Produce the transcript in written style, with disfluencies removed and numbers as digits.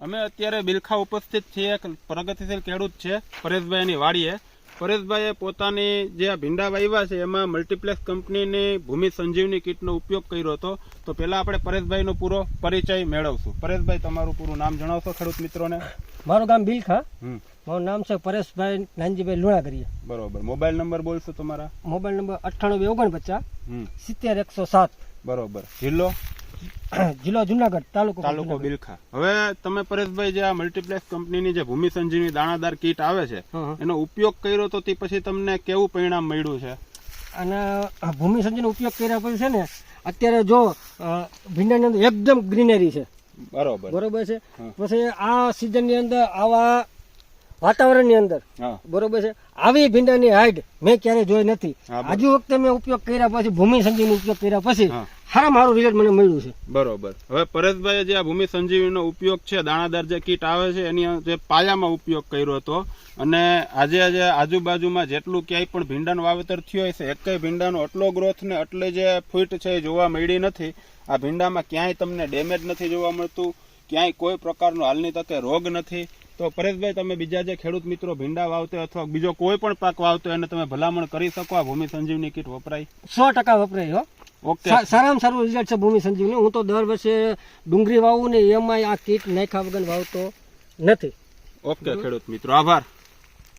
અમે અત્યારે બિલખા ઉપસ્થિત છીએ. એક પ્રગતિશીલ ખેડૂત છે પરેશભાઈની વાડીએ. પરેશભાઈએ પોતાની જે આ ભીંડા વાવ્યા છે એમાં મલ્ટીપ્લેક્સ કંપનીની ભૂમિ સંજીવની કીટનો ઉપયોગ કર્યો હતો. તો પહેલા આપણે પરેશભાઈનો પૂરો પરિચય મેળવશું. પરેશભાઈ, તમારું પૂરું નામ જણાવશો ખેડૂત મિત્રોને? મારું ગામ બિલખા. મારું નામ છે પરેશભાઈ નાનજીભાઈ લુણાગરિયા. બરોબર. મોબાઈલ નંબર બોલશો તમારા? Mobile number 9849 70 107. બરોબર. જિલ્લો? જિલ્લો જુનાગઢ, તાલુકો બિલખા. હવે તમે પરેશભાઈ જે આ મલ્ટીપ્લેક્સ કંપનીની જે ભૂમિ સંજીવની દાણાદાર કીટ આવે છે એનો ઉપયોગ કર્યો તો તે પછી તમને કેવું પરિણામ મળ્યું છે? અને ભૂમિ સંજીવનો ઉપયોગ કર્યા પછી છે ને અત્યારે જો ભીંડાની અંદર એકદમ ગ્રીનરી છે. બરોબર છે. પછી આ સિઝન ની અંદર આવા વાતાવરણ ની અંદર બરોબર છે આવી ભીંડાની હાઈટ મેં ક્યારેય જોઈ નથી. આજુ વખતે મેં ઉપયોગ કર્યા પછી ભૂમિ સંજીવનો ઉપયોગ કર્યા પછી સારું રિઝલ્ટ મને મળ્યું છે. બરોબર. હવે પરેશભાઈ જે આ ભૂમિ સંજીવનો ઉપયોગ છે, દાણાદાર જે કીટ આવે છે એની જે પાયામાં ઉપયોગ કર્યો હતો અને આજે આજુબાજુમાં જેટલું ક્યાંય પણ ભીંડાનું વાવેતર થયું છે એકેય ભીંડાનો આટલો ગ્રોથ ને આટલી જે ફૂટ છે એ જોવા મળી નથી. આ ભીંડામાં ક્યાંય તમને ડેમેજ નથી જોવા મળતું, ક્યાંય કોઈ પ્રકારનો હાલની તકે રોગ નથી. તો પરેશભાઈ, તમે બીજા જે ખેડૂત મિત્રો ભીંડા વાવતો અથવા બીજો કોઈ પણ પાક વાવતો એને તમે ભલામણ કરી શકો આ ભૂમિ સંજીવની કીટ વપરાય? 100% વપરાય. ઓકે. સારામાં સારું રિઝલ્ટ છે ભૂમિ સંજીવની. હું તો દર વર્ષે ડુંગળી વાવું ને એમાં આ કીટ નાખ્યા વગર વાવતો નથી. ઓકે ખેડૂત મિત્રો, આભાર.